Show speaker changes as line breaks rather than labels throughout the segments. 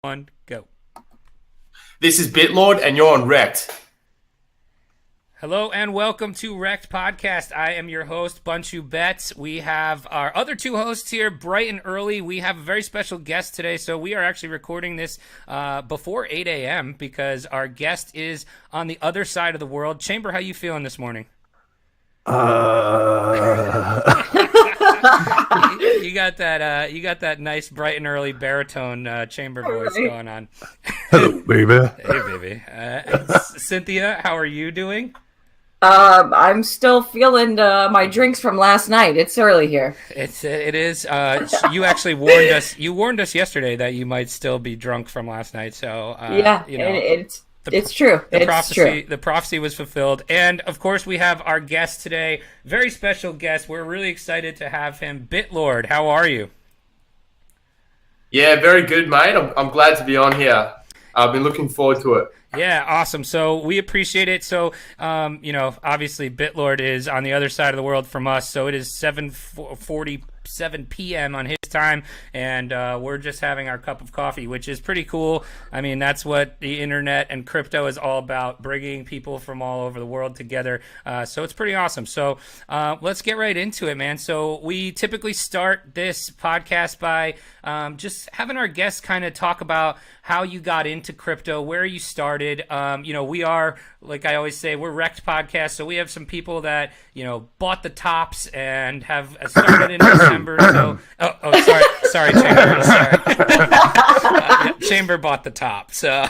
One, go.
This is BitLord, and you're on REKT.
Hello and welcome to REKT Podcast. I am your host, Bunchu Betts. We have our other two hosts here, bright and early. We have a very special guest today, so we are actually recording this before 8 a.m. because our guest is on the other side of the world. Chamber, how you feeling this morning? You got that nice bright and early baritone Chamber voice going on.
Hello, baby.
Hey, baby. Cynthia, how are you doing?
I'm still feeling my drinks from last night. It's early here.
It is. You actually warned us. You warned us yesterday that you might still be drunk from last night. So
yeah,
you know,
it's true.
The prophecy was fulfilled. And of course, we have our guest today. Very special guest. We're really excited to have him. BitLord, how are you?
Yeah, very good, mate. I'm glad to be on here. I've been looking forward to it.
Yeah, awesome. So we appreciate it. So, obviously BitLord is on the other side of the world from us. So it is 7:47 p.m. on his time, and we're just having our cup of coffee, which is pretty cool. I mean, that's what the internet and crypto is all about, bringing people from all over the world together. So it's pretty awesome. So let's get right into it, man. So we typically start this podcast by just having our guests kind of talk about how you got into crypto, where you started. We are, like I always say, we're REKT Podcast, so we have some people that, bought the tops and have started in December. So, sorry, Chamber, sorry. Chamber bought the top. So,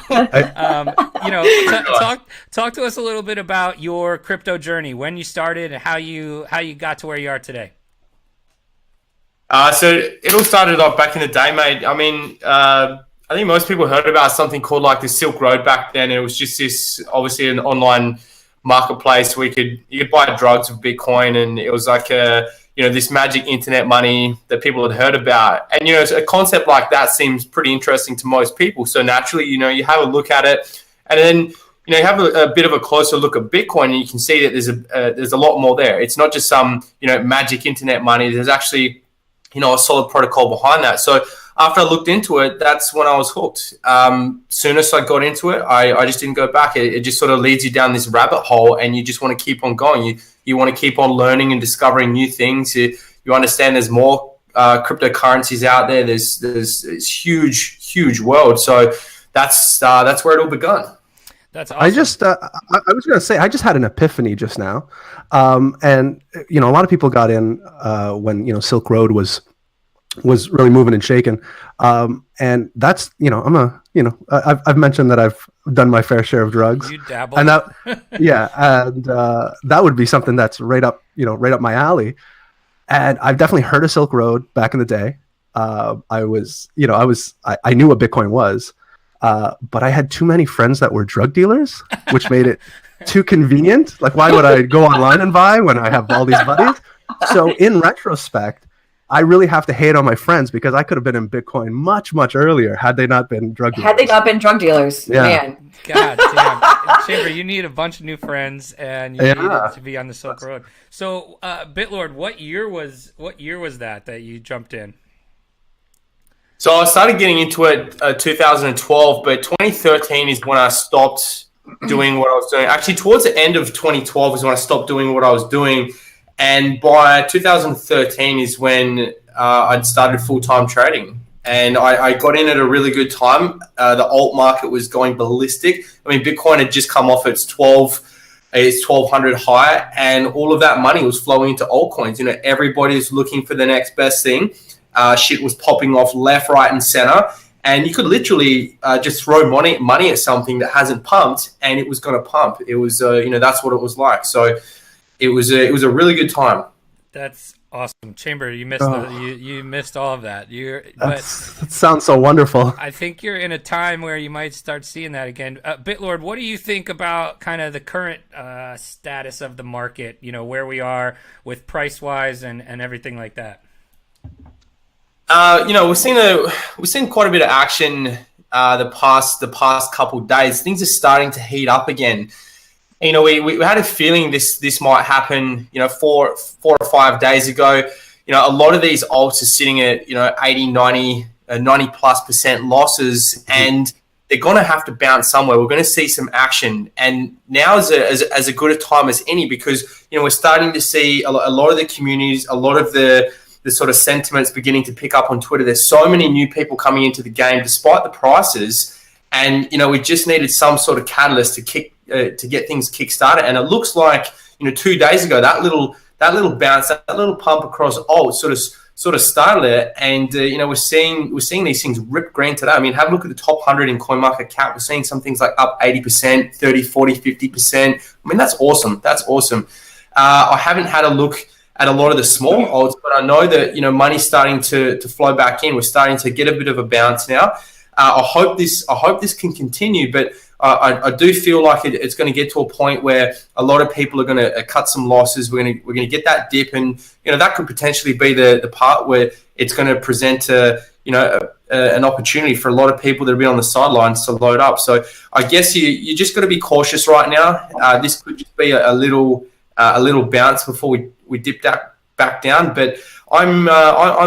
talk to us a little bit about your crypto journey, when you started, and how you got to where you are today.
So it all started off back in the day, mate. I mean, I think most people heard about something called like the Silk Road back then. It was just this, obviously, an online marketplace where you could buy drugs with Bitcoin, and it was like this magic internet money that people had heard about. And a concept like that seems pretty interesting to most people. So naturally, you have a look at it, and then you have a bit of a closer look at Bitcoin, and you can see that there's a lot more there. It's not just some magic internet money. There's actually a solid protocol behind that. So after I looked into it, that's when I was hooked. Soon as I got into it, I just didn't go back. It just sort of leads you down this rabbit hole, and you just want to keep on going. You want to keep on learning and discovering new things. You understand there's more cryptocurrencies out there. There's this huge world. So that's where it all begun.
That's awesome.
I was going to say, I just had an epiphany just now. And a lot of people got in when, Silk Road was really moving and shaking. And that's, I've mentioned that I've done my fair share of drugs.
You dabble.
And that, that would be something that's right up my alley. And I've definitely heard of Silk Road back in the day. I knew what Bitcoin was. But I had too many friends that were drug dealers, which made it too convenient. Like, why would I go online and buy when I have all these buddies? So in retrospect, I really have to hate on my friends, because I could have been in Bitcoin much, much earlier had they not been drug dealers.
Had they not been drug dealers,
yeah.
Man.
God damn. Chamber, you need a bunch of new friends, and you needed to be on the Silk Road. So, BitLord, what year was that you jumped in?
So I started getting into it 2012, but 2013 is when I stopped doing what I was doing. Actually, towards the end of 2012 is when I stopped doing what I was doing. And by 2013 is when I'd started full-time trading. And I got in at a really good time. The alt market was going ballistic. I mean, Bitcoin had just come off its 1200 high, and all of that money was flowing into altcoins. Everybody's looking for the next best thing. Shit was popping off left, right, and center, and you could literally just throw money at something that hasn't pumped, and it was going to pump. It was, that's what it was like. So it was a really good time.
That's awesome, Chamber. You missed you missed all of that.
That sounds so wonderful.
I think you're in a time where you might start seeing that again. BitLord, what do you think about kind of the current status of the market? Where we are with price wise and everything like that.
We've seen quite a bit of action the past couple of days. Things are starting to heat up again. We had a feeling this might happen. 4 or 5 days ago. A lot of these alts are sitting at 80, 90 90+% losses, and they're going to have to bounce somewhere. We're going to see some action, and now is as a good a time as any, because we're starting to see a lot of the communities, a lot of the sort of sentiments beginning to pick up on Twitter. There's so many new people coming into the game despite the prices, and we just needed some sort of catalyst to get things kick-started. And it looks like 2 days ago that little bounce, that little pump across alt sort of started it, and we're seeing these things rip green today. I mean, have a look at the top 100 in CoinMarketCap. We're seeing some things like up 80%, 30, 40, 50%. I mean, that's awesome. That's awesome. I haven't had a look at a lot of the small alts, but I know that money's starting to flow back in. We're starting to get a bit of a bounce now. I hope this can continue, but I do feel like it's going to get to a point where a lot of people are going to cut some losses. We're going to get that dip, and that could potentially be the part where it's going to present an opportunity for a lot of people that have been on the sidelines to load up. So I guess you just got to be cautious right now. This could just be a little bounce before we dip that back down. But I'm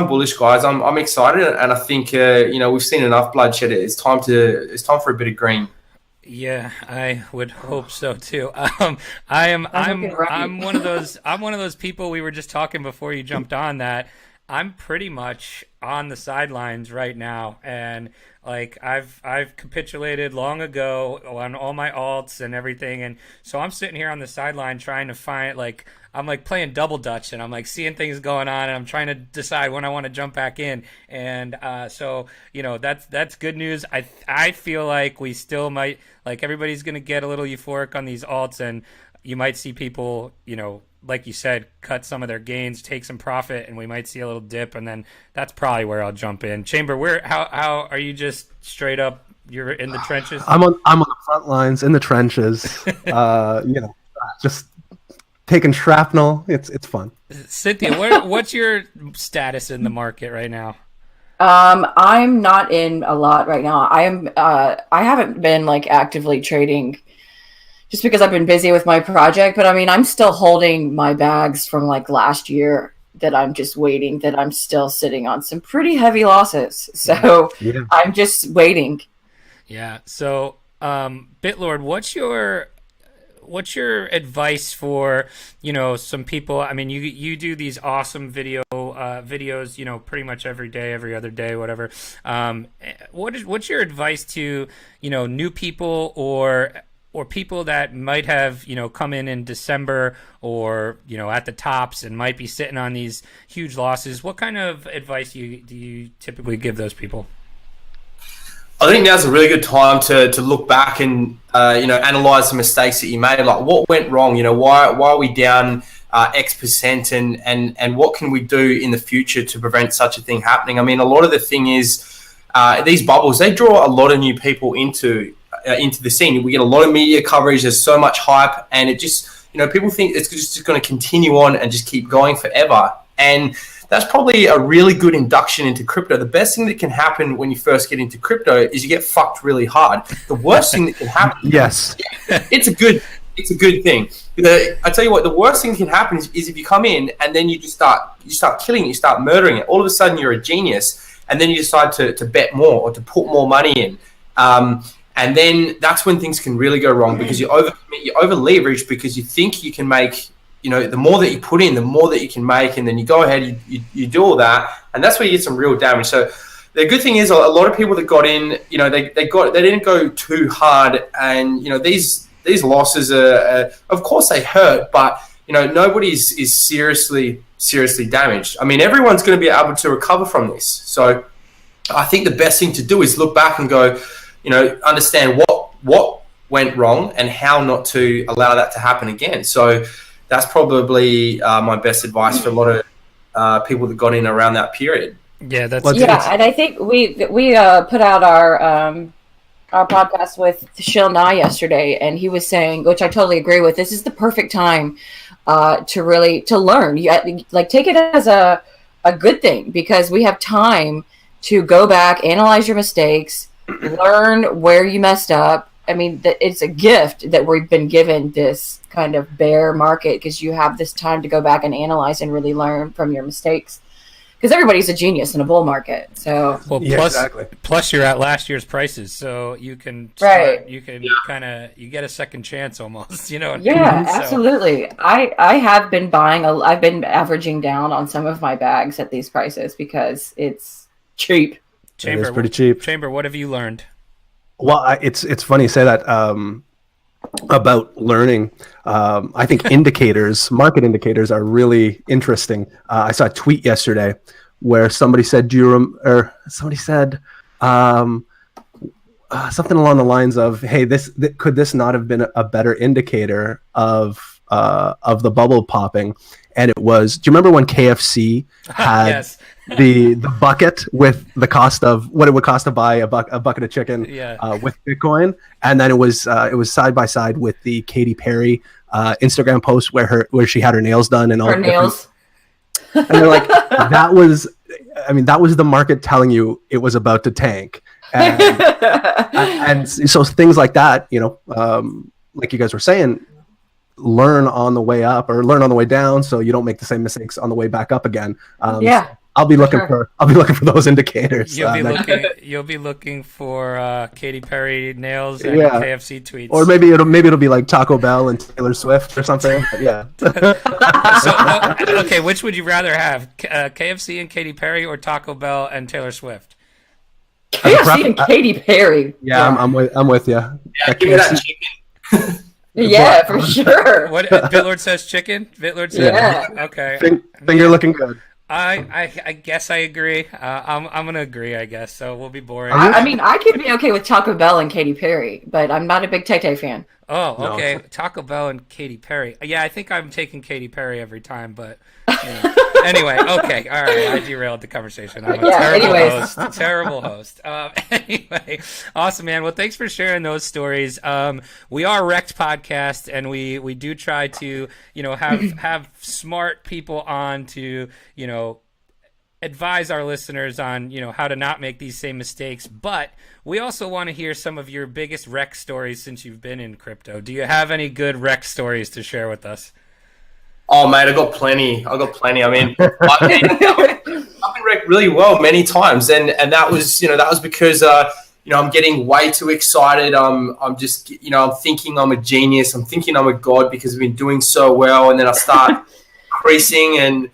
bullish, guys. I'm excited, and I think we've seen enough bloodshed. It's time for a bit of green.
Yeah, I would hope so too. I'm one of those people. We were just talking before you jumped on that. I'm pretty much on the sidelines right now, and like I've capitulated long ago on all my alts and everything, and so I'm sitting here on the sideline trying to find, like, I'm like playing double dutch, and I'm like seeing things going on, and I'm trying to decide when I want to jump back in. And so that's good news. I feel like we still might, like, everybody's gonna get a little euphoric on these alts, and you might see people, like you said, cut some of their gains, take some profit, and we might see a little dip, and then that's probably where I'll jump in. Chamber, how are you? Just straight up, you're in the trenches?
I'm on the front lines, in the trenches. Just taking shrapnel. It's fun.
Cynthia, what's your status in the market right now?
I'm not in a lot right now. I haven't been like actively trading, just because I've been busy with my project. But I mean, I'm still holding my bags from like last year that I'm just waiting, that I'm still sitting on some pretty heavy losses. So yeah. I'm just waiting.
Yeah. So, BitLord, what's your advice for, some people? I mean, you do these awesome videos, pretty much every day, every other day, whatever. What's your advice to, new people or people that might have, come in December or, at the tops and might be sitting on these huge losses? What kind of advice do you typically give those people?
I think now's a really good time to look back and, analyze the mistakes that you made. Like, what went wrong? Why are we down X percent, and what can we do in the future to prevent such a thing happening? I mean, a lot of the thing is these bubbles, they draw a lot of new people into the scene. We get a lot of media coverage. There's so much hype, and it just, people think it's just going to continue on and just keep going forever. And that's probably a really good induction into crypto. The best thing that can happen when you first get into crypto is you get fucked really hard. The worst thing that can happen,
yes,
it's a good thing. I tell you what, the worst thing that can happen is if you come in and then you start killing it, you start murdering it. All of a sudden you're a genius, and then you decide to bet more or to put more money in. And then that's when things can really go wrong, because you over leverage, because you think you can make, the more that you put in, the more that you can make, and then you go ahead, you do all that, and that's where you get some real damage. So the good thing is, a lot of people that got in, they didn't go too hard, and these losses are of course they hurt, but nobody's is seriously damaged. I mean, everyone's going to be able to recover from this. So I think the best thing to do is look back and go, understand what went wrong and how not to allow that to happen again. So that's probably my best advice for a lot of people that got in around that period.
Yeah, and
I think we put out our podcast with Shil Na yesterday, and he was saying, which I totally agree with, this is the perfect time to learn. Like, take it as a good thing, because we have time to go back, analyze your mistakes, learn where you messed up. I mean, it's a gift that we've been given this kind of bear market, because you have this time to go back and analyze and really learn from your mistakes. because everybody's a genius in a bull market. So
Well,
Yeah,
plus,
exactly.
plus you're at last year's prices, so you can
Right.
you can kind of you get a second chance almost. You know. What I
yeah,
mean? So-
absolutely. I have been buying. I've been averaging down on some of my bags at these prices because it's cheap.
Chamber,
It's pretty cheap.
Chamber, what have you learned?
Well, it's funny you say that about learning. I think market indicators, are really interesting. I saw a tweet yesterday where somebody said, somebody said something along the lines of, "Hey, could this not have been a better indicator of the bubble popping?" And it was. Do you remember when KFC had
Yes.
the bucket with the cost of what it would cost to buy a bucket of chicken with Bitcoin, and then it was side by side with the Katy Perry Instagram post where she had her nails done and all
Her nails.
and they're like, that was the market telling you it was about to tank, and so things like that, like you guys were saying, learn on the way up or learn on the way down, so you don't make the same mistakes on the way back up again.
Yeah.
So I'll be looking for those indicators.
You'll be looking for Katy Perry nails and
Yeah.
KFC tweets.
Or maybe it'll be like Taco Bell and Taylor Swift or something. But yeah.
So, okay, which would you rather have, KFC and Katy Perry, or Taco Bell and Taylor Swift?
KFC and Katy Perry.
Yeah, I'm with you.
Yeah, give me that chicken.
Yeah, for sure.
What BitLord says? Chicken. BitLord says.
Yeah.
Okay.
Finger looking good.
I guess I agree. I'm gonna agree. I guess so. We'll be boring.
I mean, I could be okay with Taco Bell and Katy Perry, but I'm not a big Tay Tay fan.
Oh,
No.
okay. Taco Bell and Katy Perry. Yeah, I think I'm taking Katy Perry every time, but anyway, okay, all right. I derailed the conversation. I'm a terrible host. Anyway, awesome, man. Well, thanks for sharing those stories. We are REKT podcast, and we do try to have smart people on to advise our listeners on how to not make these same mistakes, but we also want to hear some of your biggest REKT stories since you've been in crypto. Do you have any good REKT stories to share with us?
Oh, mate, I got plenty. I mean, I've been wrecked really well many times, and that was because I'm getting way too excited. I'm just I'm thinking I'm a genius. I'm thinking I'm a god because I've been doing so well, and then I start increasing and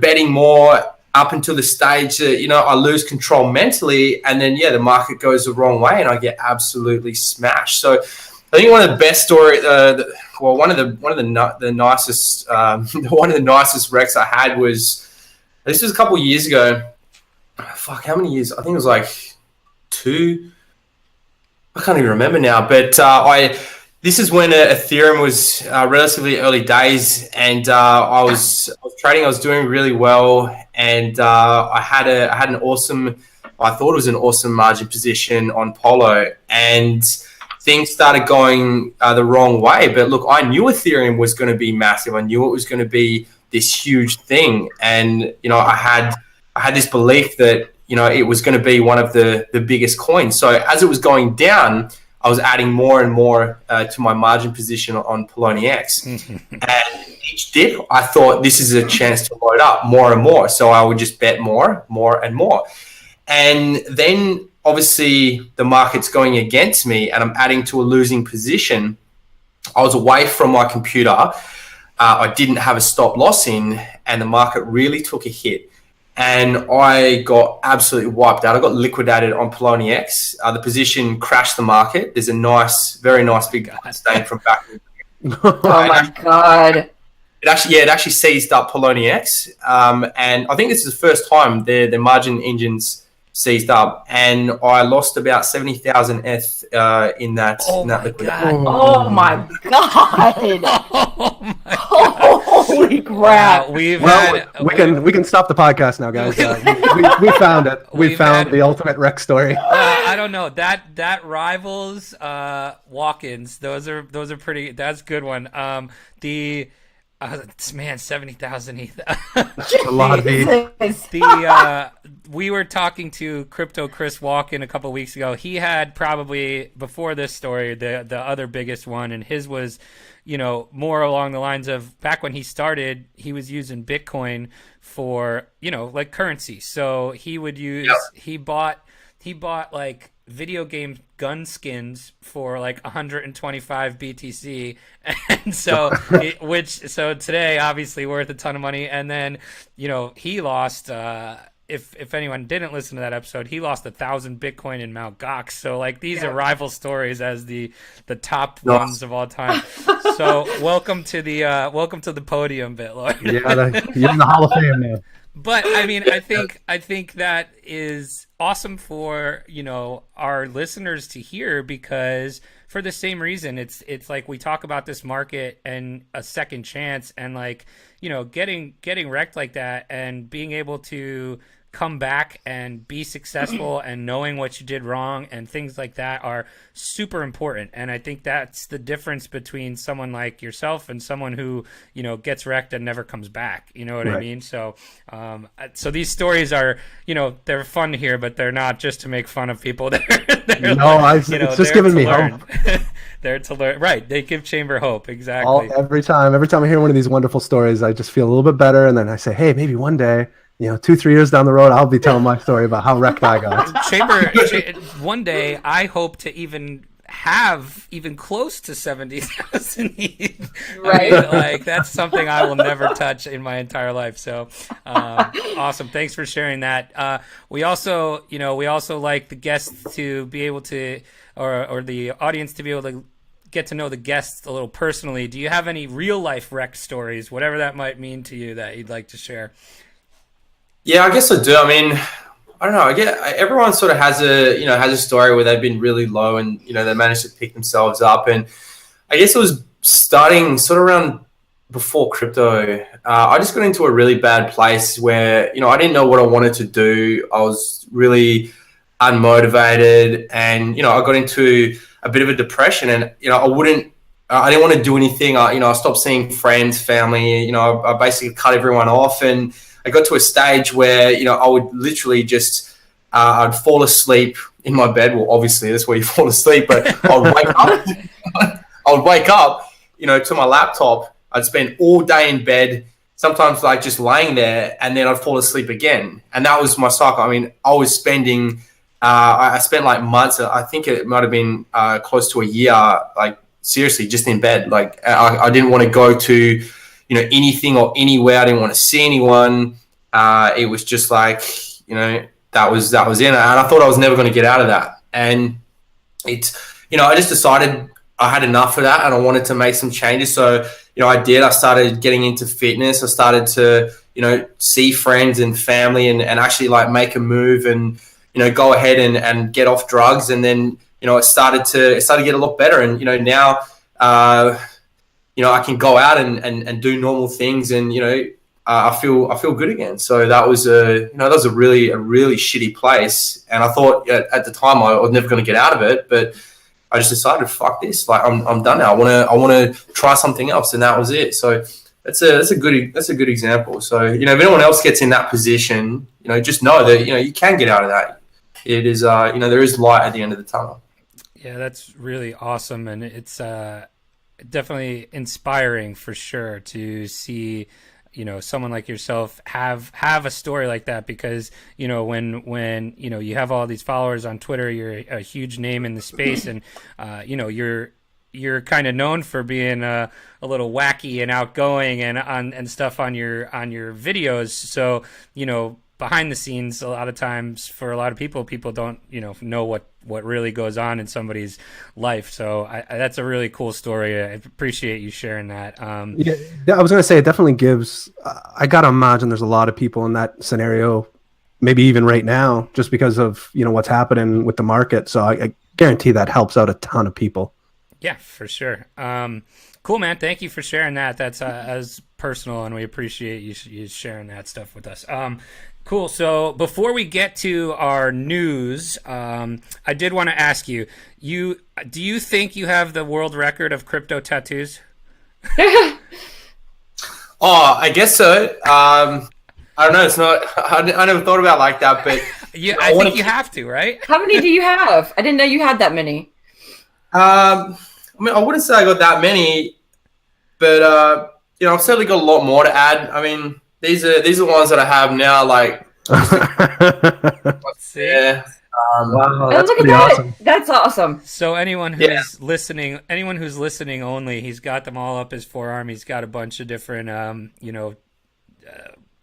betting more up until the stage that I lose control mentally, and then the market goes the wrong way, and I get absolutely smashed. So I think one of the best story, one of the nicest REKTs I had was, this was a couple of years ago. Fuck, how many years? I think it was like 2. I can't even remember now. But this is when Ethereum was relatively early days, and I was trading. I was doing really well, and I had an awesome. I thought it was an awesome margin position on Polo, and things started going the wrong way. But look, I knew Ethereum was going to be massive. I knew it was going to be this huge thing, and I had this belief that it was going to be one of the biggest coins. So as it was going down, I was adding more and more to my margin position on Poloniex. And each dip, I thought this is a chance to load up more and more. So I would just bet more and more. And then obviously the market's going against me and I'm adding to a losing position. I was away from my computer. I didn't have a stop loss in, and the market really took a hit. And I got absolutely wiped out. I got liquidated on Poloniex. The position crashed the market. There's a very nice big stain from back.
Oh my god!
It actually seized up Poloniex, and I think this is the first time the margin engines seized up, and I lost about 70,000 ETH in that.
God.
Oh my god! Holy crap!
We can stop the podcast now, guys. We found it. We found the ultimate REKT story.
I don't know, that rivals walk-ins. Those are pretty. That's a good one. Man, 70,000 ETH.
That's a lot of ETH.
We were talking to Crypto Chris Walken a couple weeks ago. He had probably, before this story, the other biggest one, and his was, more along the lines of back when he started, he was using Bitcoin for, like currency. So he would use, he bought like video game gun skins for like 125 BTC, and so so today obviously worth a ton of money. And then he lost, if anyone didn't listen to that episode, he lost 1,000 Bitcoin in Mt. Gox. So like these are rival stories as the top ones of all time. So welcome to the podium, BitLord.
Yeah, you're in the Hall of Fame, man.
But I mean, I think that is awesome for our listeners to hear, because for the same reason, it's like we talk about this market and a second chance, and like getting wrecked like that and being able to come back and be successful and knowing what you did wrong and things like that are super important. And I think that's the difference between someone like yourself and someone who gets wrecked and never comes back. You know what I mean? So so these stories are they're fun to hear, but they're not just to make fun of people.
It's just giving me hope.
They're to learn, right? They give Chamber hope. Exactly.
Every time I hear one of these wonderful stories, I just feel a little bit better, and then I say, hey, maybe one day, 2-3 years down the road, I'll be telling my story about how wrecked I got.
Chamber, one day, I hope to even have even close to 70,000 ETH.
Right.
I mean, like that's something I will never touch in my entire life. So awesome. Thanks for sharing that. We also like the guests to be able to, or the audience to be able to get to know the guests a little personally. Do you have any real life wreck stories, whatever that might mean to you, that you'd like to share?
Yeah, I guess I do. I mean, I don't know. I get everyone sort of has a story where they've been really low and they managed to pick themselves up. And I guess it was starting sort of around before crypto. I just got into a really bad place where I didn't know what I wanted to do. I was really unmotivated, and I got into a bit of a depression. And I didn't want to do anything. I stopped seeing friends, family. I basically cut everyone off, and I got to a stage where, I would literally just, I'd fall asleep in my bed. Well, obviously that's where you fall asleep, but I would wake up, to my laptop. I'd spend all day in bed, sometimes like just laying there, and then I'd fall asleep again. And that was my cycle. I mean, I was spending, I spent like months, I think it might've been close to a year, like seriously just in bed. Like I didn't want to go to, anything or anywhere. I didn't want to see anyone. It was just like, that was it. And I thought I was never going to get out of that. And it's, I just decided I had enough of that and I wanted to make some changes. So, I did. I started getting into fitness. I started to, see friends and family and actually like make a move and, go ahead and get off drugs. And then, it started to get a lot better. And, now, I can go out and do normal things, and I feel good again. So that was a really shitty place, and I thought at the time I was never going to get out of it, but I just decided, fuck this, like I'm done now. I want to try something else, and that was it. So that's a good example. So if anyone else gets in that position, just know that you can get out of that. It is there is light at the end of the tunnel.
Yeah, that's really awesome, and it's definitely inspiring for sure to see someone like yourself have a story like that, because when you have all these followers on Twitter, you're a huge name in the space, and you're kind of known for being a little wacky and outgoing and stuff on your videos. So behind the scenes, a lot of times for a lot of people don't know what really goes on in somebody's life. So that's a really cool story. I appreciate you sharing that.
Yeah, I was going to say, it definitely gives, I got to imagine there's a lot of people in that scenario, maybe even right now, just because of, what's happening with the market. So I guarantee that helps out a ton of people.
Yeah, for sure. Cool, man. Thank you for sharing that. That's as personal, and we appreciate you sharing that stuff with us. Cool. So before we get to our news, I did want to ask you, do you think you have the world record of crypto tattoos?
Oh, I guess so. I don't know. It's not. I never thought about it like that, but
I think you have to, right?
How many do you have? I didn't know you had that many.
I mean, I wouldn't say I got that many, but I've certainly got a lot more to add. I mean, these are the ones that I have now. Like,
See?
yeah.
Wow,
Oh,
that's
look at
pretty
that.
awesome.
That's awesome.
So anyone who's listening only, he's got them all up his forearm. He's got a bunch of different,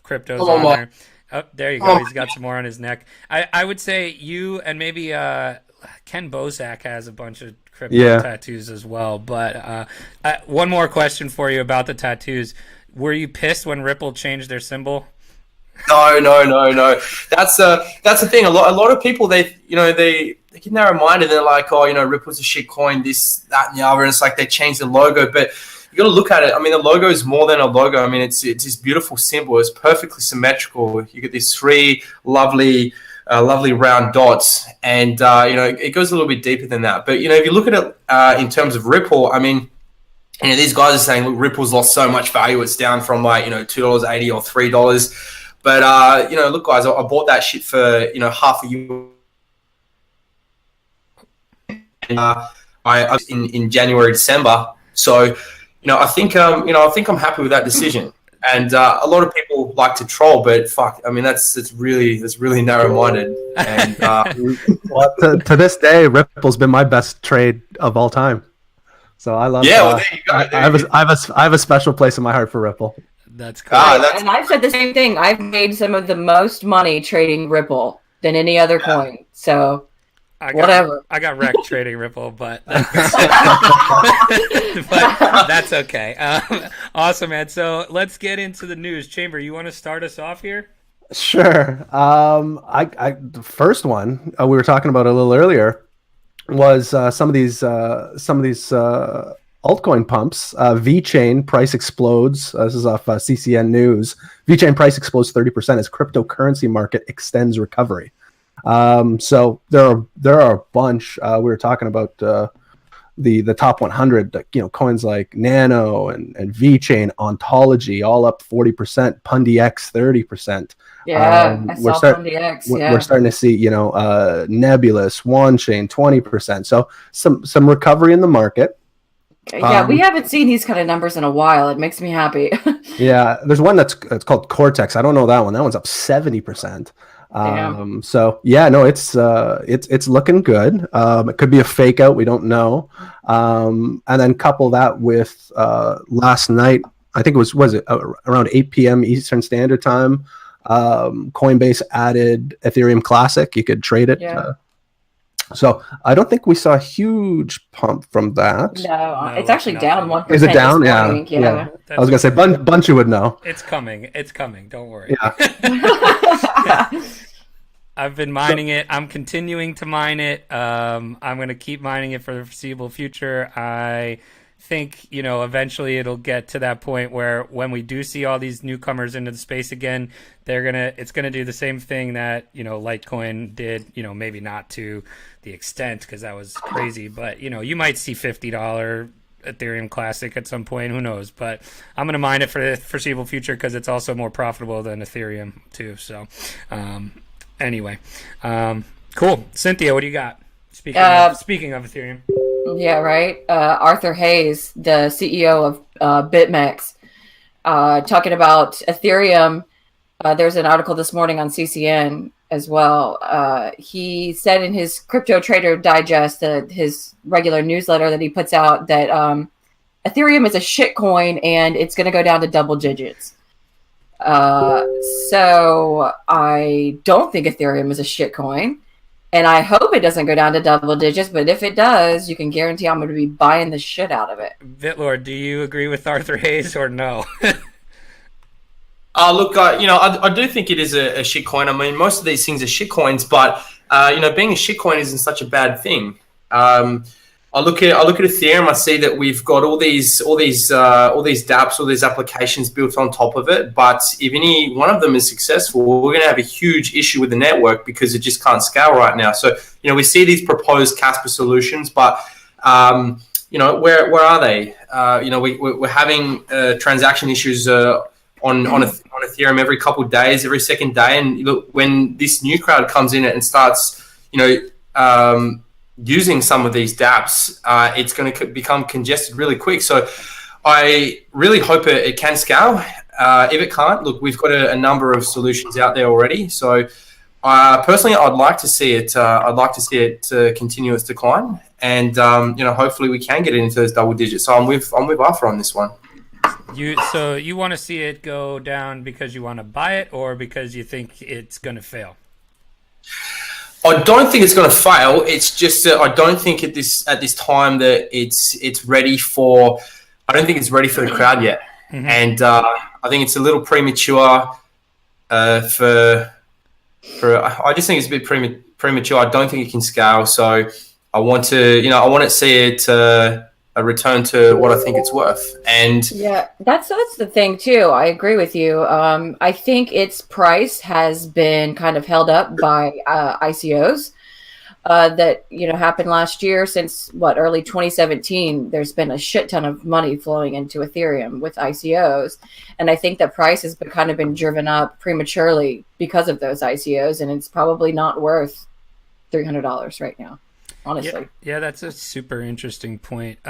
cryptos on there. Oh, there you go. He's got some more on his neck. I would say you and maybe Ken Bozak has a bunch of crypto tattoos as well. But one more question for you about the tattoos. Were you pissed when Ripple changed their symbol?
No. That's the thing. A lot of people they get narrow-minded. They're like, oh, Ripple's a shit coin, this, that, and the other. And it's like they changed the logo, but you got to look at it. I mean, the logo is more than a logo. I mean, it's this beautiful symbol. It's perfectly symmetrical. You get these three lovely round dots, and it goes a little bit deeper than that. But if you look at it in terms of Ripple, I mean, these guys are saying, look, Ripple's lost so much value. It's down from like $2.80 or $3. But look, guys, I bought that shit for half a year. I was in January, December. So I think I'm happy with that decision. And a lot of people like to troll, but fuck, I mean that's really narrow-minded. And
to this day, Ripple's been my best trade of all time. So I love.
Yeah, well, there you go.
I have a special place in my heart for Ripple.
That's cool.
And I've said the same thing. I've made some of the most money trading Ripple than any other coin. So whatever.
I got wrecked trading Ripple, but that's okay. Awesome, man. So let's get into the news. Chamber, you want to start us off here?
Sure. The first one we were talking about a little earlier was some of these altcoin pumps. VeChain price explodes. This is off CCN News. VeChain price explodes 30% as cryptocurrency market extends recovery. So there are a bunch. We were talking about the top 100. Coins like Nano and VeChain, Ontology, all up 40%. PundiX 30%.
Yeah, I saw PundiX. Yeah,
we're starting to see Nebulous, OneChain 20%. So some recovery in the market.
Yeah, we haven't seen these kind of numbers in a while. It makes me happy.
Yeah, there's one it's called Cortex. I don't know that one. That one's up 70%. So yeah, no, it's looking good. It could be a fake out. We don't know. And then couple that with last night, I think it was around 8 p.m. Eastern Standard Time. Coinbase added Ethereum Classic. You could trade it.
Yeah.
So I don't think we saw a huge pump from that.
No, it's actually down 1%.
Is it down? Yeah. I was gonna say Bunch would know.
It's coming. Don't worry.
Yeah.
I've been mining it. I'm continuing to mine it. I'm going to keep mining it for the foreseeable future. I think, eventually it'll get to that point where when we do see all these newcomers into the space again, it's going to do the same thing that, Litecoin did, maybe not to the extent because that was crazy, but, you might see $50 Ethereum Classic at some point. Who knows? But I'm going to mine it for the foreseeable future because it's also more profitable than Ethereum too. So, anyway, cool. Cynthia, what do you got? Speaking of Ethereum.
Yeah, right. Arthur Hayes, the CEO of BitMEX, talking about Ethereum. There's an article this morning on CCN as well. He said in his Crypto Trader Digest, his regular newsletter that he puts out, that Ethereum is a shit coin and it's going to go down to double digits. So I don't think Ethereum is a shit coin. And I hope it doesn't go down to double digits, but if it does, you can guarantee I'm going to be buying the shit out of it.
BitLord, do you agree with Arthur Hayes or no?
Look, I do think it is a shit coin. I mean, most of these things are shit coins, but being a shit coin isn't such a bad thing. I look at Ethereum. I see that we've got all these dApps, all these applications built on top of it. But if any one of them is successful, we're going to have a huge issue with the network because it just can't scale right now. So we see these proposed Casper solutions, but where are they? We're having transaction issues on Ethereum every couple of days, every second day, and look, when this new crowd comes in and starts, using some of these dApps, it's going to become congested really quick. So I really hope it can scale. If it can't, look, we've got a number of solutions out there already. So personally, I'd like to see it. I'd like to see it continue its decline, and hopefully we can get it into those double digits. So I'm with Arthur on this one.
So you want to see it go down because you want to buy it, or because you think it's going to fail?
I don't think it's going to fail. It's just that I don't think at this time that it's ready for. I don't think it's ready for the crowd yet, and I think it's a little premature for. I just think it's a bit premature. I don't think it can scale. So I want to see it a return to what I think it's worth. And
yeah, that's the thing too. I agree with you. I think its price has been kind of held up by ICOs that happened last year. Since early 2017, there's been a shit ton of money flowing into Ethereum with ICOs, and I think the price has kind of been driven up prematurely because of those ICOs, and it's probably not worth $300 right now. Honestly.
Yeah, that's a super interesting point.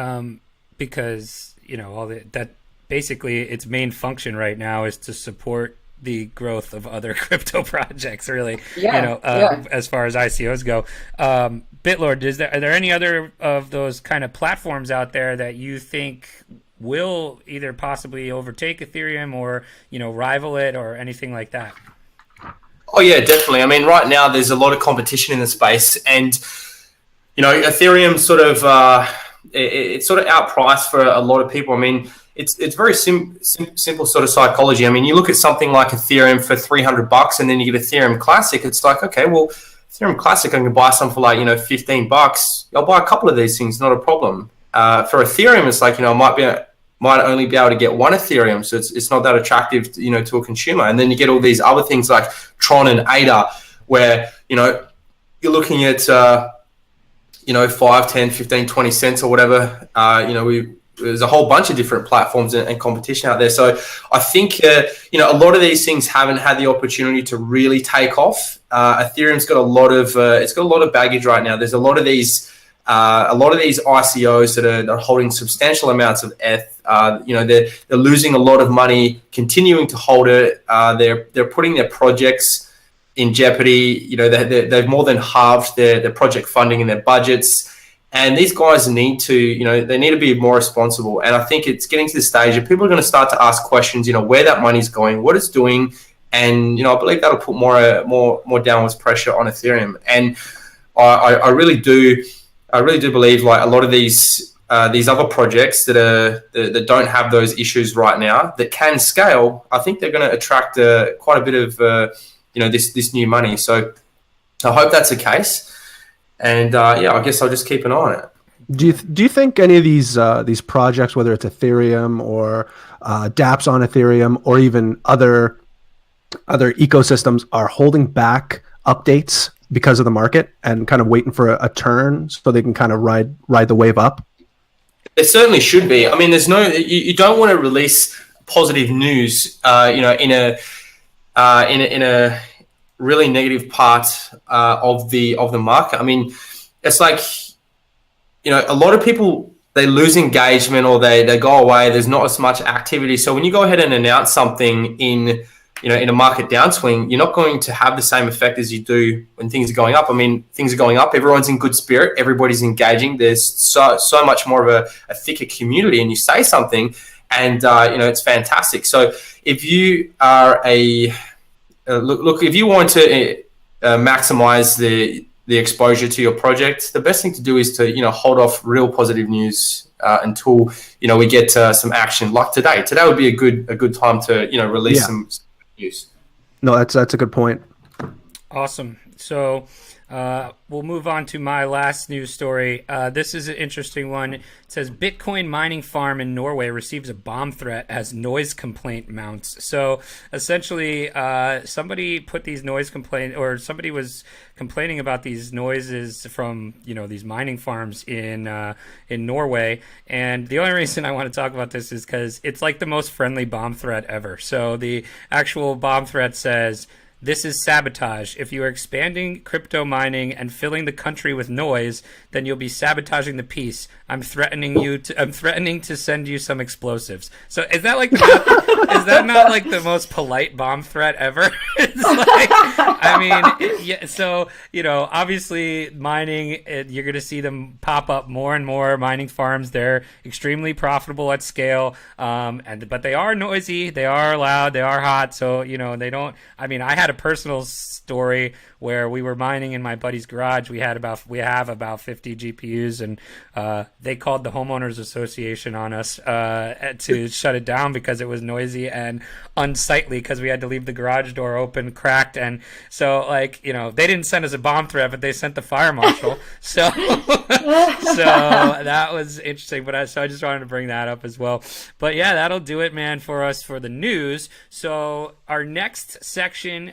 Because that basically its main function right now is to support the growth of other crypto projects. Really, as far as ICOs go. BitLord, are there any other of those kind of platforms out there that you think will either possibly overtake Ethereum or rival it or anything like that?
Oh yeah, definitely. I mean, right now there's a lot of competition in the space, and Ethereum sort of it's sort of outpriced for a lot of people. I mean, it's very simple sort of psychology. I mean, you look at something like Ethereum for $300, and then you get Ethereum Classic. It's like, okay, well, Ethereum Classic, I can buy some for like $15. I'll buy a couple of these things, not a problem. For Ethereum, it's like I might only be able to get one Ethereum, so it's not that attractive, to a consumer. And then you get all these other things like Tron and ADA, where you're looking at 5, 10, 15, 20 cents or whatever. There's a whole bunch of different platforms and competition out there. So I think, a lot of these things haven't had the opportunity to really take off. Ethereum's got a lot of baggage right now. There's a lot of these ICOs that are holding substantial amounts of ETH. They're losing a lot of money, continuing to hold it. They're putting their projects in jeopardy. They've more than halved their project funding and their budgets. And these guys need to be more responsible. And I think it's getting to the stage that people are going to start to ask questions, where that money's going, what it's doing. And, I believe that'll put more downwards pressure on Ethereum. And I really do believe like a lot of these other projects that don't have those issues right now that can scale, I think they're going to attract quite a bit of this new money. So I hope that's the case. And I guess I'll just keep an eye on it.
Do you think any of these projects, whether it's Ethereum or dApps on Ethereum or even other ecosystems, are holding back updates because of the market and kind of waiting for a turn so they can kind of ride the wave up?
There certainly should be. I mean, you don't want to release positive news, in a really negative part of the market. I mean, it's like, a lot of people, they lose engagement or they go away. There's not as much activity. So when you go ahead and announce something in a market downswing, you're not going to have the same effect as you do when things are going up. I mean, things are going up. Everyone's in good spirit. Everybody's engaging. There's so much more of a thicker community, and you say something and, it's fantastic. So if you are if you want to maximize the exposure to your project, the best thing to do is to hold off real positive news until we get some action. Like today would be a good time to release some news.
No, that's a good point.
Awesome. So We'll move on to my last news story. This is an interesting one. It says Bitcoin mining farm in Norway receives a bomb threat as noise complaint mounts. So essentially, somebody put these noise complaint, or somebody was complaining about these noises from these mining farms in Norway. And the only reason I want to talk about this is because it's like the most friendly bomb threat ever. So the actual bomb threat says, "This is sabotage. If you are expanding crypto mining and filling the country with noise, then you'll be sabotaging the peace. I'm threatening to send you some explosives." So is that is that not like the most polite bomb threat ever? It's like, I mean, yeah. So obviously mining, you're going to see them pop up more and more. Mining farms, they're extremely profitable at scale, but they are noisy, they are loud, they are hot. So they don't. I mean, I had a personal story where we were mining in my buddy's garage. We have about 50 GPUs, and they called the homeowners association on us to shut it down because it was noisy and unsightly, because we had to leave the garage door open, cracked. And so they didn't send us a bomb threat, but they sent the fire marshal. So that was interesting. But I just wanted to bring that up as well. But yeah, that'll do it, man, for us for the news. So our next section,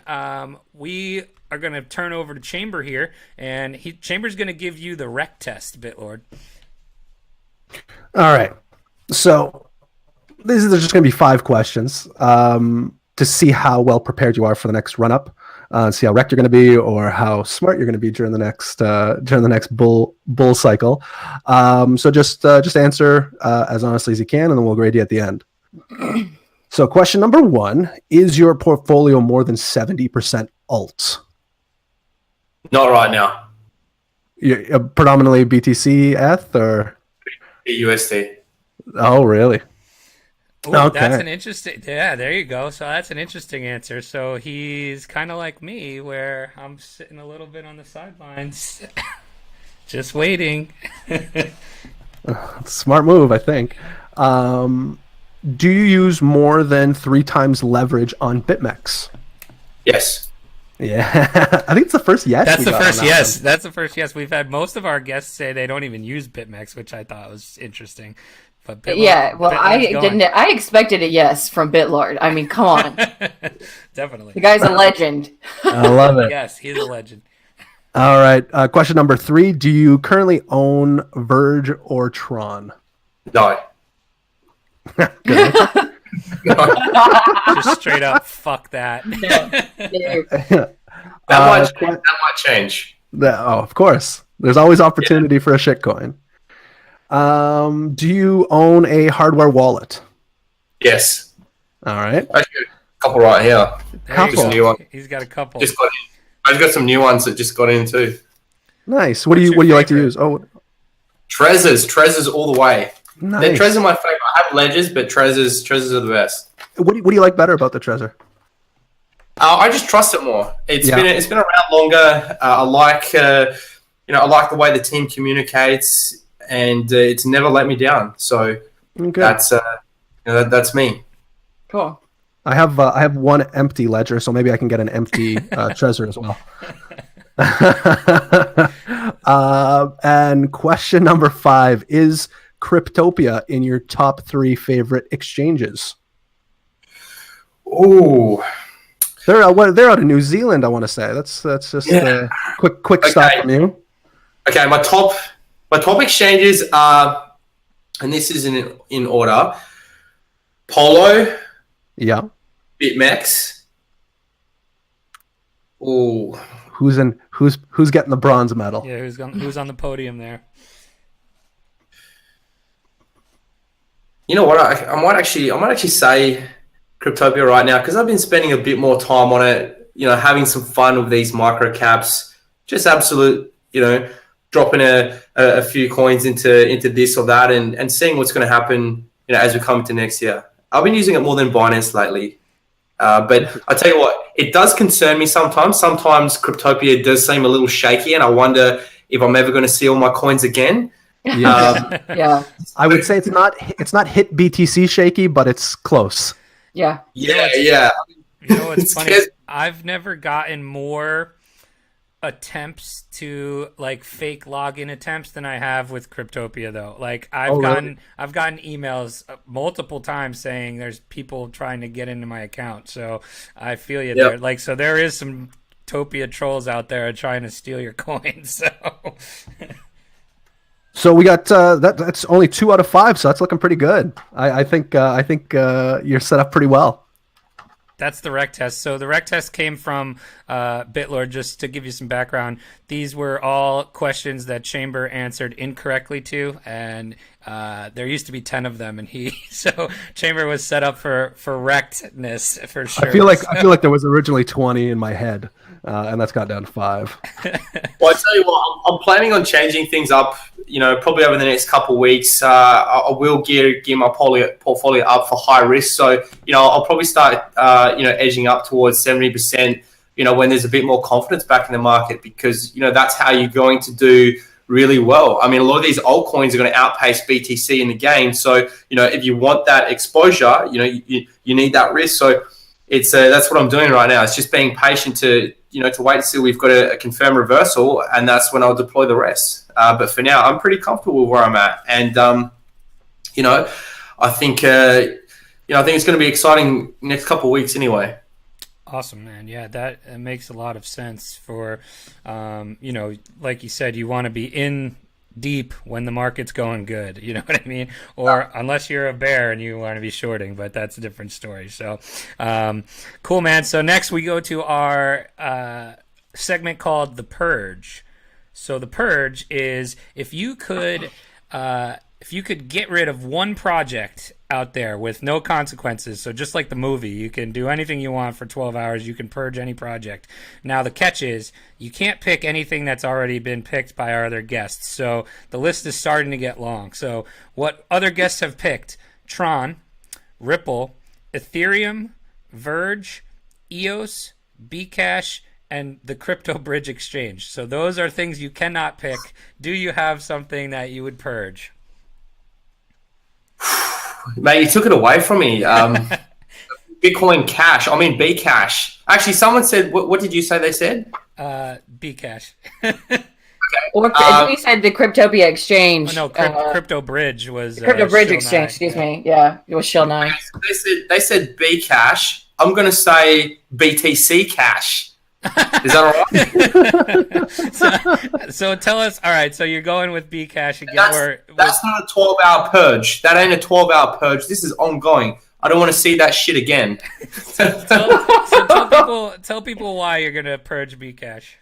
we are going to turn over to Chamber here, and Chamber's going to give you the REKT test, BitLord.
All right. So there's just going to be 5 questions to see how well prepared you are for the next run-up, see how wrecked you're going to be, or how smart you're going to be during the next bull cycle. So just answer as honestly as you can, and then we'll grade you at the end. So question number 1, is your portfolio more than 70% alts?
Not right now.
You're predominantly BTC, ETH, or
USD.
Oh, really?
Ooh, okay. That's an interesting. Yeah, there you go. So that's an interesting answer. So he's kind of like me, where I'm sitting a little bit on the sidelines, just waiting.
Smart move, I think. Do you use more than 3 times leverage on BitMEX?
Yes.
Yeah, I think it's the first yes.
That's the first yes. That's the first yes. We've had most of our guests say they don't even use BitMEX, which I thought was interesting. But
yeah, well, I didn't. I expected a yes from BitLord. I mean, come on.
Definitely.
The guy's a legend.
I love it.
Yes, he's a legend.
All right. Question number 3. Do you currently own Verge or Tron?
No.
Good answer.
Just straight up, fuck that.
That might change.
Of course. There's always opportunity for a shitcoin. Do you own a hardware wallet?
Yes.
All right.
I got a couple right here.
Couple.
New one.
He's got a couple.
Just got in. I've got some new ones that just got in too.
Nice. What do you like to use? Oh,
Trezors all the way.
Nice.
Trezors are my favorite. I have ledgers, but Trezors are the best.
What do you like better about the Trezor?
I just trust it more. It's been around longer. I like the way the team communicates, and it's never let me down. So that's me.
Cool.
I have one empty ledger, so maybe I can get an empty Trezor as well. And question number 5, is Cryptopia in your top 3 favorite exchanges?
Oh,
they're out of New Zealand, I want to say. That's just a quick stop from you.
Okay, my top exchanges are, and this is in order: Polo,
yeah,
BitMEX. Oh,
who's getting the bronze medal?
Yeah, who's on the podium there?
You know what? I might actually say Cryptopia right now, because I've been spending a bit more time on it. Having some fun with these micro caps, just absolute. Dropping a few coins into this or that, and seeing what's going to happen. As we come into next year. I've been using it more than Binance lately. But I tell you what, it does concern me sometimes. Sometimes Cryptopia does seem a little shaky, and I wonder if I'm ever going to see all my coins again.
Yeah.
I would say it's not hit BTC shaky, but it's close.
Yeah.
Yeah.
You know what's funny? I've never gotten more attempts to like fake login attempts than I have with Cryptopia though. Like I've gotten emails multiple times saying there's people trying to get into my account. So I feel you there. Like, so there is some Topia trolls out there trying to steal your coins.
So we got that's only 2 out of 5, so that's looking pretty good. I think you're set up pretty well.
That's the REKT test. So the REKT test came from BitLord. Just to give you some background, these were all questions that Chamber answered incorrectly to, and there used to be 10 of them, and so Chamber was set up for REKTness for sure. I feel
like there was originally 20 in my head, and that's got down to 5.
Well, I tell you what, I'm planning on changing things up. Probably over the next couple of weeks, I will gear my portfolio up for high risk. So, I'll probably start, edging up towards 70%, when there's a bit more confidence back in the market, because, that's how you're going to do really well. I mean, a lot of these altcoins are going to outpace BTC in the game. So, if you want that exposure, you need that risk. So that's what I'm doing right now. It's just being patient to wait until we've got a confirmed reversal, and that's when I'll deploy the rest. But for now, I'm pretty comfortable with where I'm at, and I think it's going to be exciting next couple of weeks anyway.
Awesome, man. Yeah, that makes a lot of sense for, like you said, you want to be in deep when the market's going good, you know what I mean? Or unless you're a bear and you want to be shorting, but that's a different story. So cool, man. So next we go to our segment called the Purge. So the Purge is if you could get rid of one project out there with no consequences, so just like the movie, you can do anything you want for 12 hours, you can purge any project. Now the catch is you can't pick anything that's already been picked by our other guests, so the list is starting to get long. So what other guests have picked: Tron, Ripple, Ethereum, Verge, EOS, Bcash, and the Crypto Bridge Exchange. So those are things you cannot pick. Do you have something that you would purge?
Mate, you took it away from me. Bitcoin Cash. I mean, Bcash. Actually, someone said, what did you say they said?
Bcash.
Okay.
Or we said the Cryptopia Exchange.
Oh, no, Crypto Bridge was...
Crypto Bridge Exchange, excuse me. Yeah, it was Shill 9.
They said Bcash. I'm going to say BTC Cash. Is that all right?
so tell us, all right, so you're going with Bcash again.
That's not a 12-hour purge. That ain't a 12-hour purge. This is ongoing. I don't want to see that shit again.
Tell people why you're going to purge Bcash.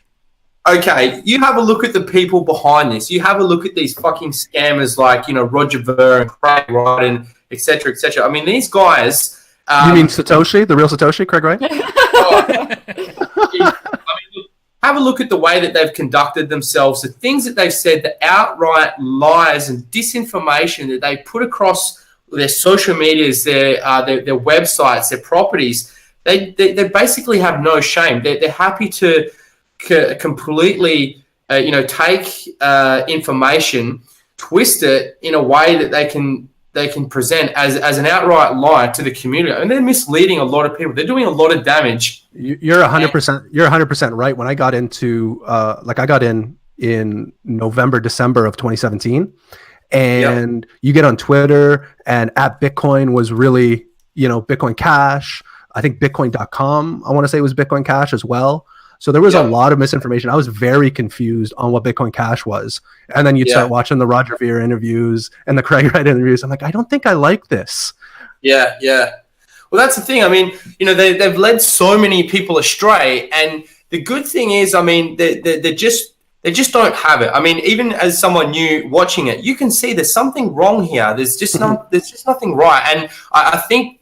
Okay, you have a look at the people behind this. You have a look at these fucking scammers like, Roger Ver and Craig Wright and et cetera, et cetera. I mean, these guys...
you mean Satoshi, the real Satoshi, Craig Wright?
Have a look at the way that they've conducted themselves, the things that they've said, the outright lies and disinformation that they put across their social medias, their websites, their properties. They basically have no shame. They're happy to completely, take information, twist it in a way that they can present as an outright lie to the community, and they're misleading a lot of people. They're doing a lot of damage.
You're 100%. You're 100% right. When I got into, I got in November, December of 2017, and you get on Twitter, and at Bitcoin was really, Bitcoin Cash. I think Bitcoin.com, I want to say, was Bitcoin Cash as well. So there was a lot of misinformation. I was very confused on what Bitcoin Cash was. And then you'd start watching the Roger Ver interviews and the Craig Wright interviews. I'm like, I don't think I like this.
Yeah. Well, that's the thing. I mean, they've led so many people astray. And the good thing is, I mean, they just don't have it. I mean, even as someone new watching it, you can see there's something wrong here. There's just nothing right. And I think,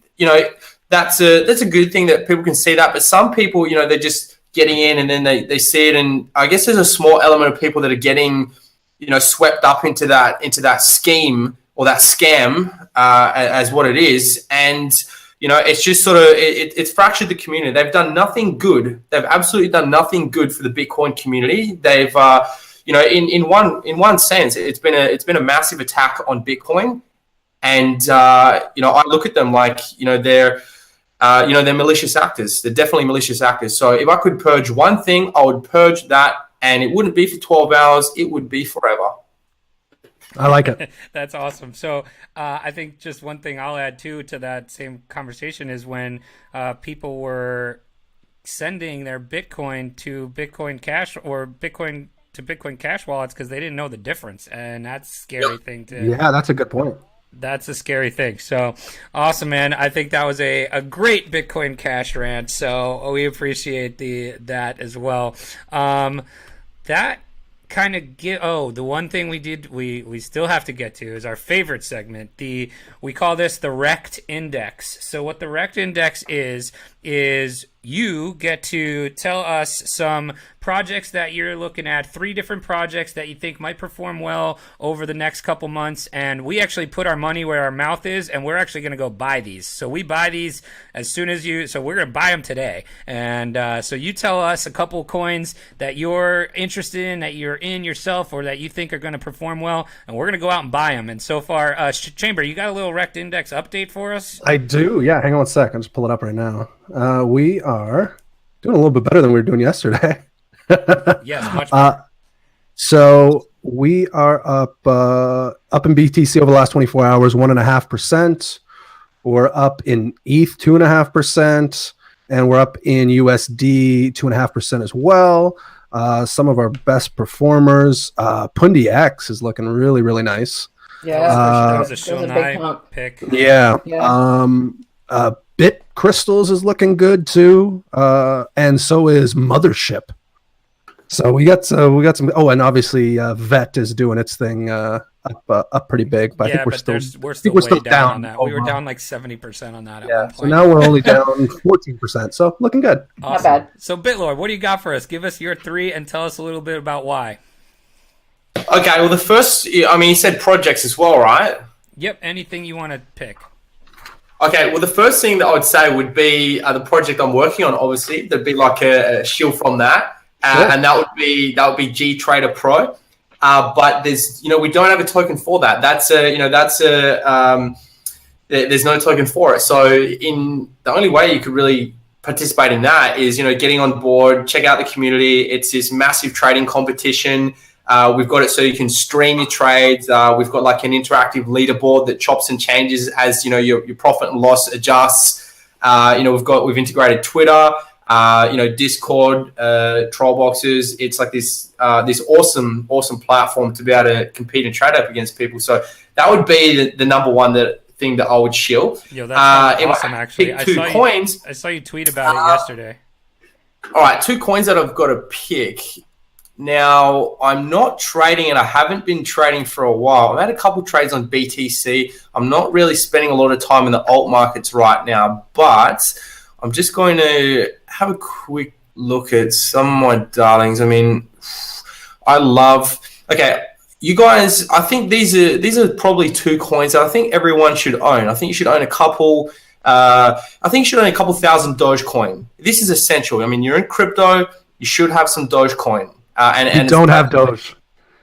that's a good thing that people can see that. But some people, they're just getting in and then they see it, and I guess there's a small element of people that are getting swept up into that scheme or that scam as what it is, and it's just sort of it's fractured the community. They've done nothing good. They've absolutely done nothing good for the Bitcoin community. They've in one sense it's been a massive attack on Bitcoin, and I look at them like they're malicious actors. They're definitely malicious actors. So if I could purge one thing, I would purge that and it wouldn't be for 12 hours. It would be forever.
I like it.
That's awesome. So I think just one thing I'll add too to that same conversation is when people were sending their Bitcoin to Bitcoin Cash or Bitcoin to Bitcoin Cash wallets because they didn't know the difference, and that's a scary thing to.
Yeah, that's a good point.
That's a scary thing. So awesome, man. I think that was a great Bitcoin Cash rant. So we appreciate that as well. That kind of the one thing we still have to get to is our favorite segment. We call this the REKT index. So what the REKT index is you get to tell us some projects that you're looking at, 3 different projects that you think might perform well over the next couple months, and we actually put our money where our mouth is, and we're actually going to go buy these. So we buy these as soon as so we're going to buy them today. And so you tell us a couple coins that you're interested in, that you're in yourself, or that you think are going to perform well, and we're going to go out and buy them. And so far, Chamber, you got a little REKT index update for us?
I do. Yeah, hang on 1 sec. I'll just pull it up right now. We are doing a little bit better than we were doing yesterday.
Yes, much better.
So we are up in BTC over the last 24 hours, 1.5%. We're up in ETH, 2.5%, and we're up in USD, 2.5% as well. Some of our best performers, Pundi X is looking really, really nice.
Yeah,
that was a
big
Shilnai
pump.
pick.
Yeah. Bit Crystals is looking good too, and so is Mothership. So we got some. Oh, and obviously Vet is doing its thing up pretty big. But I think we're still
way down on that.
overall.
We were down like 70% on that at
Yeah.
one
So
point.
now we're only down 14%. So looking good.
Awesome.
Not bad.
So BitLord, what do you got for us? Give us your 3 and tell us a little bit about why.
Okay, well, the first, I mean, you said projects as well, right?
Yep, anything you want to pick.
Okay, well, the first thing that I would say would be the project I'm working on. Obviously, there'd be like a shield from that, and that would be GtraderPro. But there's, we don't have a token for that. There's no token for it. So the only way you could really participate in that is, getting on board, check out the community. It's this massive trading competition. We've got it so you can stream your trades. We've got like an interactive leaderboard that chops and changes as your profit and loss adjusts. We've integrated Twitter, Discord, troll boxes. It's like this awesome platform to be able to compete and trade up against people. So that would be the number one thing that I would shill.
Yo, that's awesome. Actually,
I
saw you tweet about it yesterday.
All right, 2 coins that I've got to pick. Now, I'm not trading, and I haven't been trading for a while. I've had a couple trades on BTC. I'm not really spending a lot of time in the alt markets right now, but I'm just going to have a quick look at some of my darlings. I mean, okay, you guys, I think these are probably 2 coins that I think everyone should own. I think you should own a couple. I think you should own a couple thousand Dogecoin. This is essential. I mean, you're in crypto, you should have some Dogecoin. And
don't have Doge.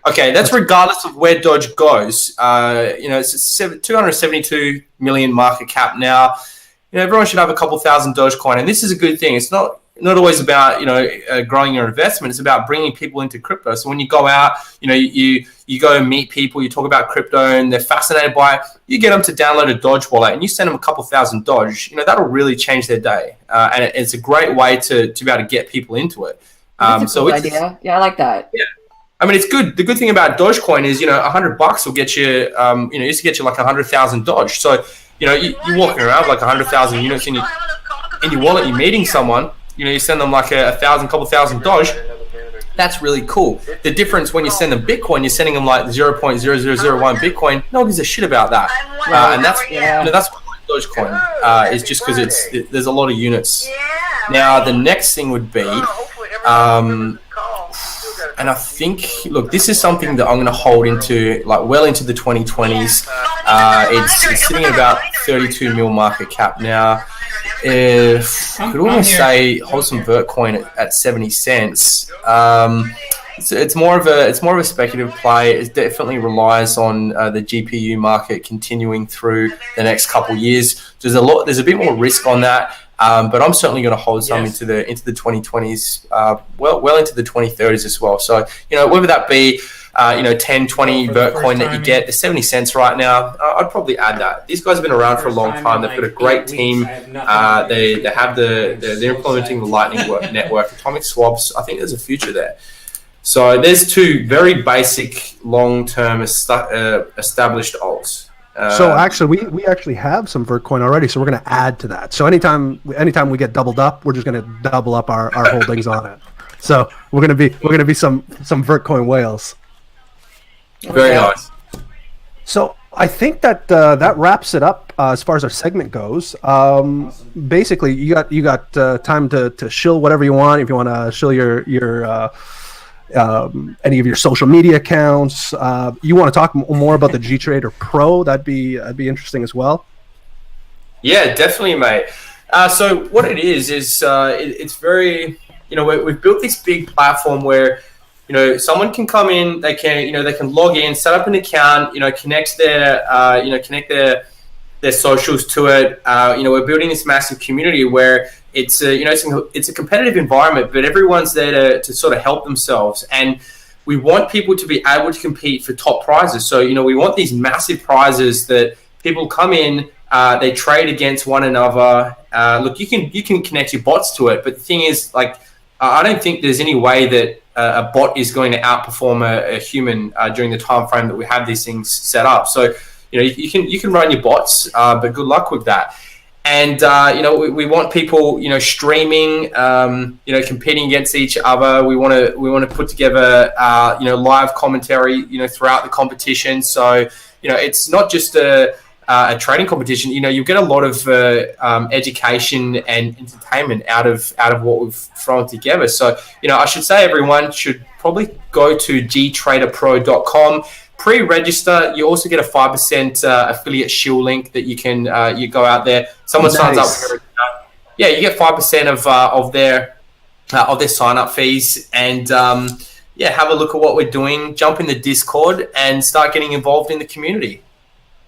Okay, that's regardless of where Doge goes. It's 272 million market cap now. Everyone should have a couple thousand Dogecoin, and this is a good thing. It's not always about growing your investment. It's about bringing people into crypto. So when you go out, you go and meet people, you talk about crypto, and they're fascinated by it. You get them to download a Doge wallet, and you send them a couple thousand Doge. That'll really change their day, and it's a great way to be able to get people into it.
That's a cool idea. Yeah, I like that.
Yeah, I mean, it's good. The good thing about Dogecoin is, $100 will get you, used to get you like 100,000 Doge. So, you're walking around with like 100,000 units in your wallet. You're meeting someone. You send them like a couple thousand Doge. That's really cool. The difference when you send them Bitcoin, you're sending them like 0.0001 Bitcoin. No one gives a shit about that. And that's that's what Dogecoin is, just because there's a lot of units. Now, the next thing would be. And I think, look, this is something that I'm going to hold into, like, well into the 2020s. It's sitting at about 32 mil market cap now. I could almost say hold some Vertcoin at 70 cents. It's more of a speculative play. It definitely relies on the GPU market continuing through the next couple of years. There's a bit more risk on that. But I'm certainly going to hold some
Yes.
into the 2020s, well into the 2030s as well. So, whether that be 10, 20
For the
vert coin
first
that you
time
get, the 70 cents right now, I'd probably add that. These guys have been around for a long time. They've got a great team. They have they're implementing the Lightning network, atomic swaps. I think there's a future there. So there's two very basic, long-term established alts.
So actually, we actually have some Vertcoin already, so we're going to add to that. So anytime we get doubled up, we're just going to double up our holdings on it. So we're going to be some Vertcoin whales.
Very nice.
So I think that that wraps it up as far as our segment goes. Basically, you got time to shill whatever you want. If you want to shill your any of your social media accounts, you want to talk more about the GtraderPro, that'd be interesting as well.
Yeah, definitely, mate. So what it is it's very, we've built this big platform where, someone can come in, they can log in, set up an account, connect their socials to it. We're building this massive community where it's a competitive environment, but everyone's there to sort of help themselves. And we want people to be able to compete for top prizes. So, we want these massive prizes that people come in, they trade against one another. Look, you can connect your bots to it, but the thing is, I don't think there's any way that a bot is going to outperform a human during the time frame that we have these things set up. So, you can run your bots, but good luck with that. And we want people, streaming, competing against each other. We want to put together, live commentary, throughout the competition. So, it's not just a trading competition. You get a lot of education and entertainment out of what we've thrown together. So, I should say everyone should probably go to GtraderPro.com. Pre-register. You also get a 5% affiliate shield link that you can you go out there. Someone signs up. Yeah, you get 5% of their sign up fees, and have a look at what we're doing. Jump in the Discord and start getting involved in the community.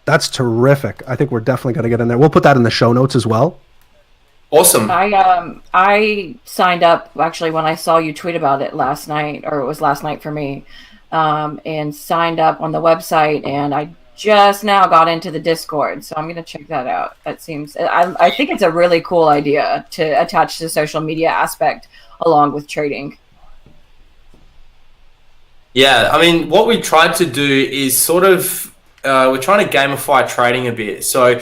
That's terrific. I think we're definitely going to get in there. We'll put that in the show notes as well.
Awesome.
I signed up actually when I saw you tweet about it last night, or it was last night for me. And signed up on the website, and I just now got into the Discord, so I'm going to check that out. That seems, I think it's a really cool idea to attach the social media aspect along with trading.
Yeah, I mean, what we tried to do is sort of, we're trying to gamify trading a bit. So,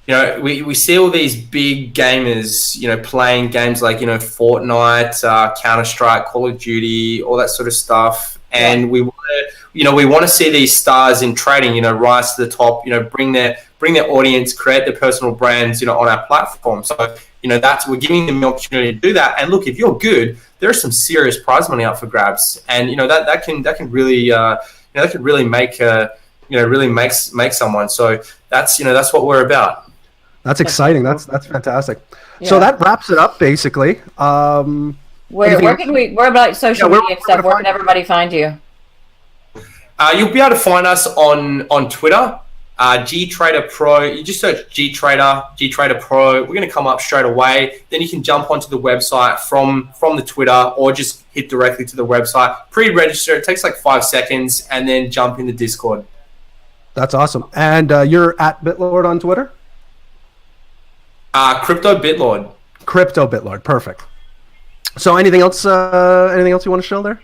we see all these big gamers, playing games like, Fortnite, Counter-Strike, Call of Duty, all that sort of stuff. And we want to see these stars in trading, rise to the top, bring their audience, create their personal brands, on our platform. So, we're giving them the opportunity to do that. And look, if you're good, there's some serious prize money up for grabs. And, that can really, that could really make, really make someone. So that's what we're about.
That's exciting. That's fantastic. Yeah. So that wraps it up basically.
Where about social media and stuff? Where can everybody find you?
You'll be able to find us on Twitter, GtraderPro. You just search GtraderPro. We're going to come up straight away. Then you can jump onto the website from the Twitter, or just hit directly to the website. Pre-register. It takes like 5 seconds, and then jump in the Discord.
That's awesome. And you're at BitLord on Twitter?
Crypto BitLord.
Crypto BitLord. Perfect. So anything else you want to show there?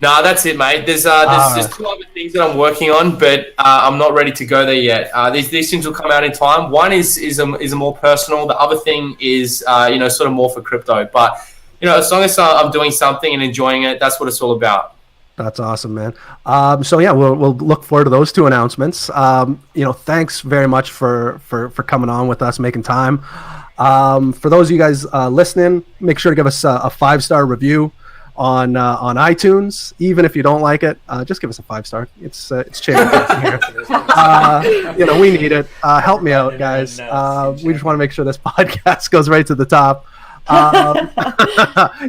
No, that's it, mate. There's 2 other things that I'm working on, but I'm not ready to go there yet. These things will come out in time. One is a more personal. The other thing is sort of more for crypto. But as long as I'm doing something and enjoying it, that's what it's all about.
That's awesome, man. So yeah, we'll look forward to those 2 announcements. Thanks very much for coming on with us, making time. For those of you guys listening, make sure to give us a 5-star review on iTunes. Even if you don't like it, just give us a 5-star. It's cheap here. We need it. Help me out, guys. We just want to make sure this podcast goes right to the top.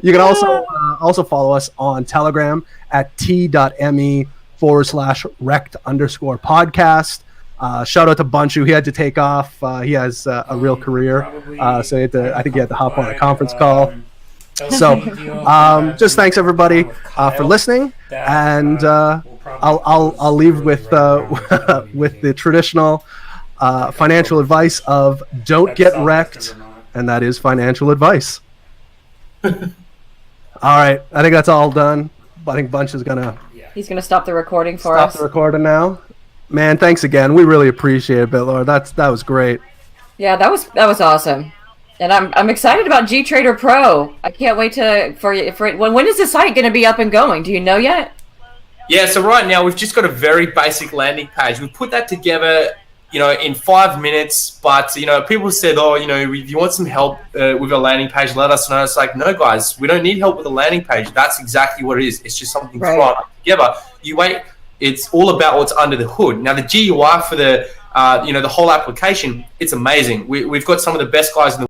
You can also follow us on Telegram at t.me/REKT_podcast. Shout out to Bunchu. He had to take off. He has a real career, so I think he had to hop on a conference call. So just thanks everybody for listening, and I'll leave with with the traditional financial advice of don't get wrecked, and that is financial advice. All right, I think that's all done. I think Bunch is
he's gonna stop the recording for us.
Stop the recording now. Man, thanks again. We really appreciate it, BitLord. That was great.
Yeah, that was awesome. And I'm excited about GtraderPro. I can't wait when is the site going to be up and going? Do you know yet?
Yeah, so right now we've just got a very basic landing page. We put that together, in 5 minutes. But people said, if you want some help with a landing page, let us know. It's like, no, guys, we don't need help with a landing page. That's exactly what it is. It's just something thrown together. You wait. It's all about what's under the hood. Now the GUI for the the whole application, it's amazing. We've got some of the best guys in the